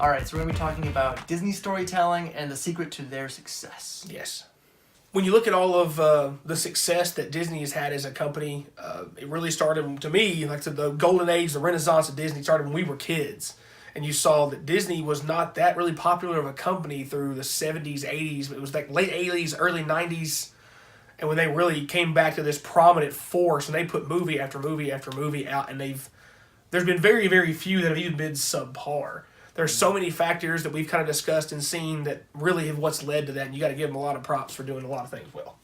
All right, so we're going to be talking about Disney storytelling and the secret to their success. Yes. When you look at all of the success that Disney has had as a company, it really started, to me, like the golden age, the renaissance of Disney started when we were kids. And you saw that Disney was not that really popular of a company through the 70s, 80s. It was like late 80s, early 90s. And when they really came back to this prominent force, and they put movie after movie after movie out, and there's been very, very few that have even been subpar. There's so many factors that we've kind of discussed and seen that really have what's led to that, and you got to give them a lot of props for doing a lot of things well.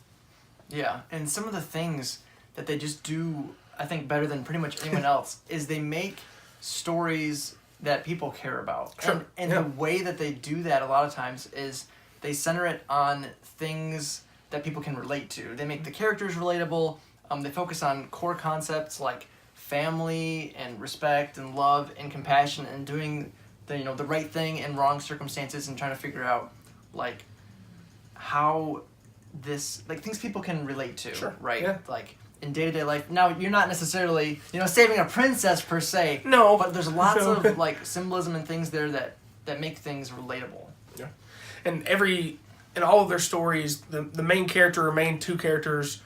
Yeah, and some of the things that they just do, I think, better than pretty much anyone else is they make stories that people care about. Sure. And the way that they do that a lot of times is they center it on things that people can relate to. They make the characters relatable. They focus on core concepts like family and respect and love and compassion and doing the right thing in wrong circumstances and trying to figure out like how this things people can relate to. Sure. Right? Yeah. Like in day-to-day life. Now, you're not necessarily, saving a princess per se. No. But there's lots of symbolism and things there that make things relatable. Yeah. And in all of their stories, the main character or main two characters,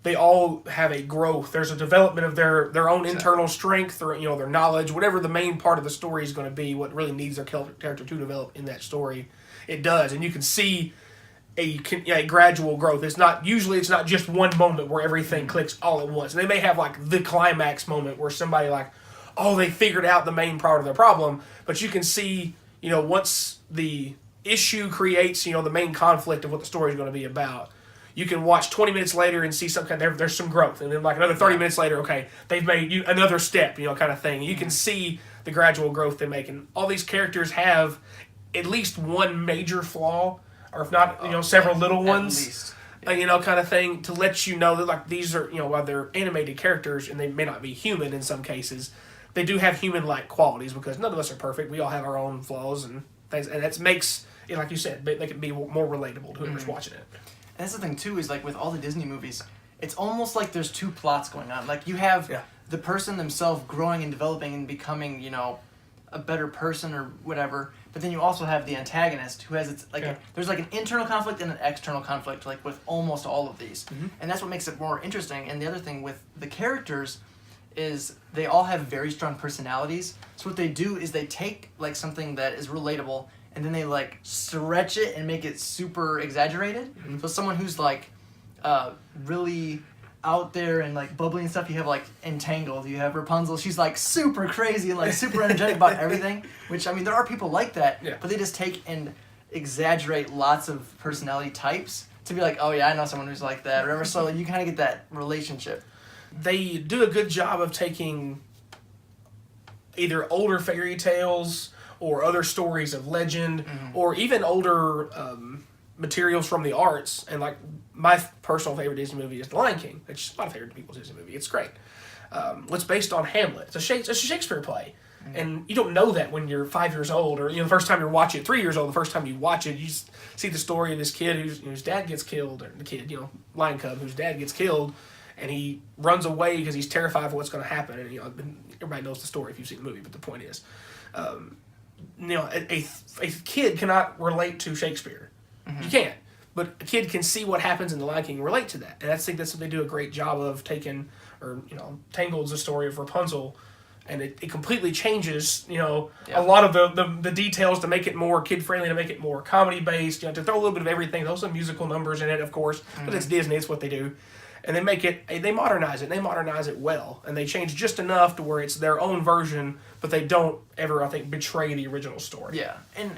they all have a growth. There's a development of their own internal strength or their knowledge, whatever the main part of the story is going to be, what really needs their character to develop in that story, it does. And you can see a gradual growth. It's not just one moment where everything clicks all at once. And they may have the climax moment where somebody they figured out the main part of their problem, but you can see, once the issue creates, the main conflict of what the story is going to be about. You can watch 20 minutes later and see there's some growth, and then another 30 minutes later, okay, they've made another step, kind of thing. You can see the gradual growth they make, and all these characters have at least one major flaw, or if not, several little ones. At least. Kind of thing to let you know that these are, while they're animated characters and they may not be human in some cases, they do have human-like qualities because none of us are perfect. We all have our own flaws and things, and that makes it, like you said, they can be more relatable to whoever's watching it. And that's the thing too, is with all the Disney movies, it's almost like there's two plots going on. You have the person themselves growing and developing and becoming, a better person or whatever, but then you also have the antagonist who has there's an internal conflict and an external conflict with almost all of these. Mm-hmm. And that's what makes it more interesting. And the other thing with the characters is they all have very strong personalities. So what they do is they take something that is relatable and then they stretch it and make it super exaggerated. Mm-hmm. So someone who's really out there and bubbly and stuff, you have Entangled, you have Rapunzel, she's super crazy and super energetic about everything, which there are people like that, but they just take and exaggerate lots of personality types to be oh yeah, I know someone who's like that, or whatever. So you kind of get that relationship. They do a good job of taking either older fairy tales or other stories of legend, or even older materials from the arts. And my personal favorite Disney movie is The Lion King. It's my favorite people's Disney movie. It's great. It's based on Hamlet. It's a Shakespeare play. And you don't know that when you're 5 years old, or the first time you're watching it, 3 years old, the first time you watch it, you just see the story of this kid whose dad gets killed, or the kid, lion cub, whose dad gets killed, and he runs away because he's terrified of what's going to happen. And everybody knows the story if you've seen the movie, but the point is, a kid cannot relate to Shakespeare. Mm-hmm. You can't. But a kid can see what happens in The Lion King and relate to that. And I think that's what they do a great job of taking, or, Tangled's the story of Rapunzel, and it completely changes, a lot of the details to make it more kid-friendly, to make it more comedy-based, to throw a little bit of everything. There's some musical numbers in it, of course, but it's Disney, it's what they do. And they modernize it, and they modernize it well. And they change just enough to where it's their own version, but they don't ever, I think, betray the original story. Yeah, and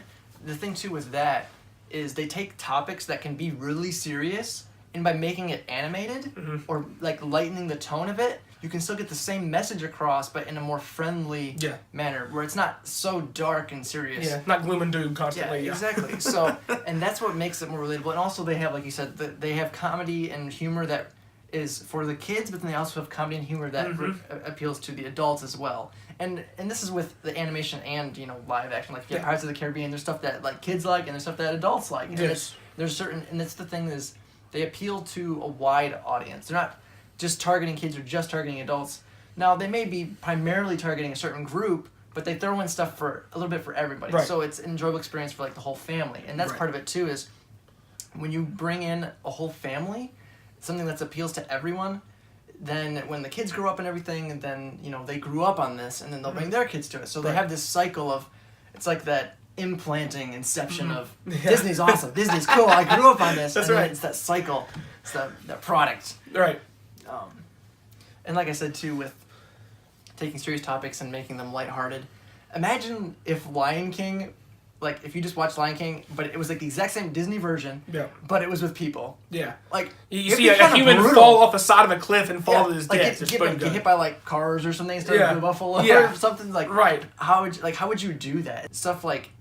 the thing, too, with that is they take topics that can be really serious, and by making it animated, or, lightening the tone of it, you can still get the same message across, but in a more friendly manner, where it's not so dark and serious. Yeah, not gloom and doom constantly. Yeah, exactly. So, and that's what makes it more relatable. And also they have, like you said, they have comedy and humor that is for the kids, but then they also have comedy and humor that appeals to the adults as well. And this is with the animation and live action. You have Pirates of the Caribbean. There's stuff that kids like, and there's stuff that adults like. And there's certain, and that's the thing is, they appeal to a wide audience. They're not just targeting kids or just targeting adults. Now they may be primarily targeting a certain group, but they throw in stuff for a little bit for everybody. Right. So it's an enjoyable experience for like the whole family. And that's Right. part of it too, is when you bring in a whole family, something that appeals to everyone, then when the kids grow up and everything, then, you know, they grew up on this, and then they'll bring their kids to it. So they Right. have this cycle of, it's like that implanting inception of Yeah. Disney's awesome, Disney's cool, I grew up on this. That's and then right. it's that cycle, it's that product. Right. And like I said too, with taking serious topics and making them lighthearted, imagine if Lion King, like if you just watched Lion King, but it was like the exact same Disney version, Yeah. but it was with people. Yeah. Like You it'd see be a kinda human brutal. fall off the side of a cliff and fall Yeah, to his like death. get hit by like cars or something instead Yeah. of a buffalo Yeah. or something like. Right. How would you do that? Stuff like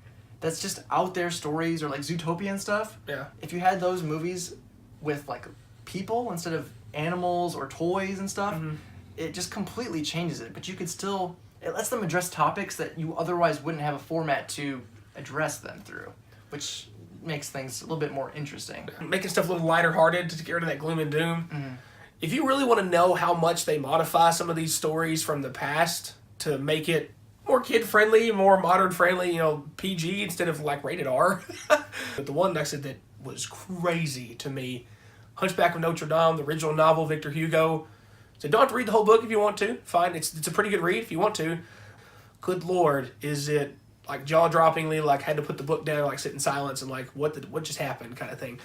that's just out there stories, or like Zootopia and stuff. Yeah. If you had those movies with like people instead of animals or toys and stuff, it just completely changes it. But you could still, it lets them address topics that you otherwise wouldn't have a format to address them through, which makes things a little bit more interesting. Making stuff a little lighter hearted to get rid of that gloom and doom. If you really want to know how much they modify some of these stories from the past to make it more kid friendly, more modern friendly, you know, PG instead of like rated R. But the one, like I said, that was crazy to me, Hunchback of Notre Dame, the original novel, Victor Hugo. So don't have to read the whole book if you want to. Fine, it's a pretty good read if you want to. Good Lord, is it like jaw-droppingly, like had to put the book down, like sit in silence and like what just happened kind of thing.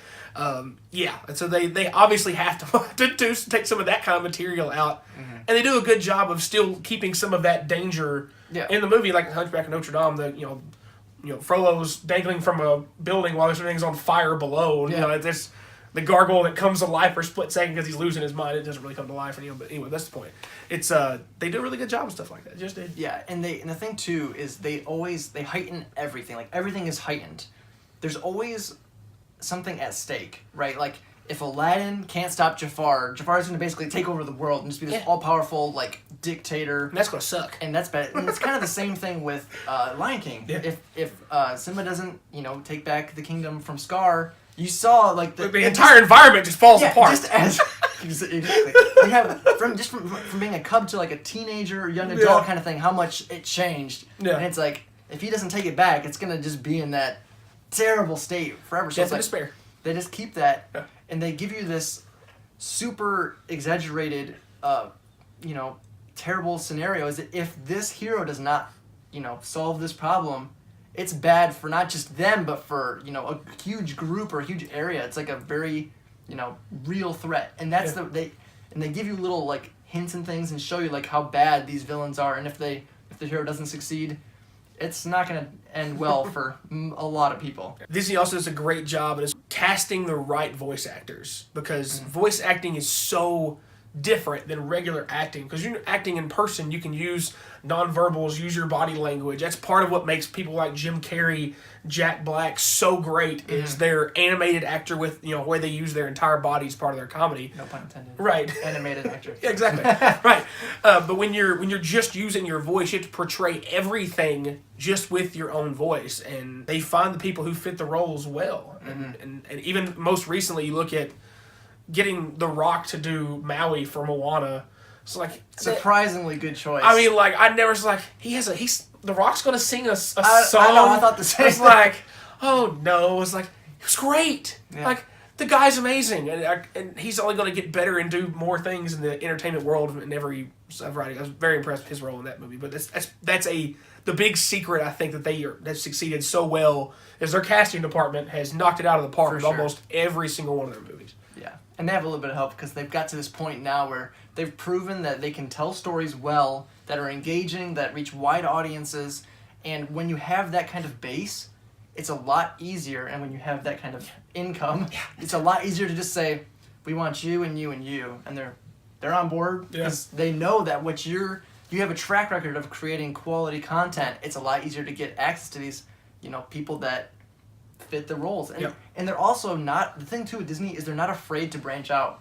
Yeah, and so they obviously have to take some of that kind of material out, and they do a good job of still keeping some of that danger in the movie, like Hunchback of Notre Dame. The you know Frollo's dangling from a building while everything's on fire below. Yeah. You know, there's the gargoyle that comes to life for a split second because he's losing his mind. It doesn't really come to life, but anyway, that's the point. It's they do a really good job with stuff like that. Just did. Yeah, and the thing too is they heighten everything. Like everything is heightened. There's always something at stake, right? Like if Aladdin can't stop Jafar's going to basically take over the world and just be this all-powerful like dictator. And that's gonna suck. And that's bad. And it's kind of the same thing with Lion King. Yeah. If Simba doesn't, take back the kingdom from Scar, you saw like The entire environment just falls apart. Just as exactly. You have from being a cub to like a teenager or young adult kind of thing, how much it changed. Yeah. And it's like if he doesn't take it back, it's gonna just be in that terrible state forever. So Death and it's despair. they just keep that, Yeah. and they give you this super exaggerated, terrible scenario. Is that if this hero does not, solve this problem, it's bad for not just them, but for a huge group or a huge area. It's like a very, real threat, and that's they give you little like hints and things and show you like how bad these villains are, and if the hero doesn't succeed, it's not going to end well for a lot of people. Disney also does a great job at casting the right voice actors, because voice acting is so different than regular acting. Because you're acting in person, you can use nonverbals, use your body language. That's part of what makes people like Jim Carrey, Jack Black so great, is their animated actor with, where they use their entire body as part of their comedy. No pun intended. Right. Animated actor. Yeah, exactly. Right. But when you're just using your voice, you have to portray everything just with your own voice, and they find the people who fit the roles well. And even most recently, you look at getting The Rock to do Maui for Moana. It's like Surprisingly good choice. I mean, like I never was like he's The Rock's gonna sing a song. I know, I thought the same It's thing. like, oh no, it's like it was great. Yeah. Like the guy's amazing, and he's only going to get better and do more things in the entertainment world in every variety. I was very impressed with his role in that movie. But that's the big secret, I think, that they've succeeded so well is their casting department has knocked it out of the park For with sure. almost every single one of their movies. Yeah, and they have a little bit of help because they've got to this point now where they've proven that they can tell stories well, that are engaging, that reach wide audiences, and when you have that kind of base, it's a lot easier, and when you have that kind of income, it's a lot easier to just say, we want you and you and you, and they're on board because they know that you have a track record of creating quality content. It's a lot easier to get access to these, people that fit the roles, and they're also not, the thing too with Disney is they're not afraid to branch out.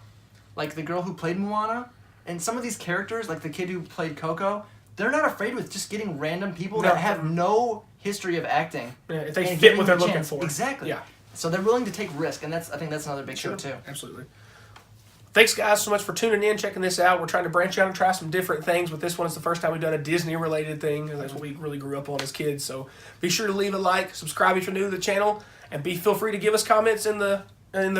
Like the girl who played Moana, and some of these characters, like the kid who played Coco, they're not afraid with just getting random people that have no history of acting. Yeah, if they and fit giving what them they're a looking chance. for. Exactly. Yeah. So they're willing to take risk, and I think that's another big Sure. thing too. Absolutely. Thanks, guys, so much for tuning in, checking this out. We're trying to branch out and try some different things, but this one is the first time we've done a Disney-related thing, and that's what we really grew up on as kids. So be sure to leave a like, subscribe if you're new to the channel, and feel free to give us comments in the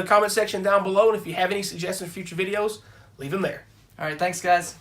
comment section down below. And if you have any suggestions for future videos, leave them there. All right, thanks, guys.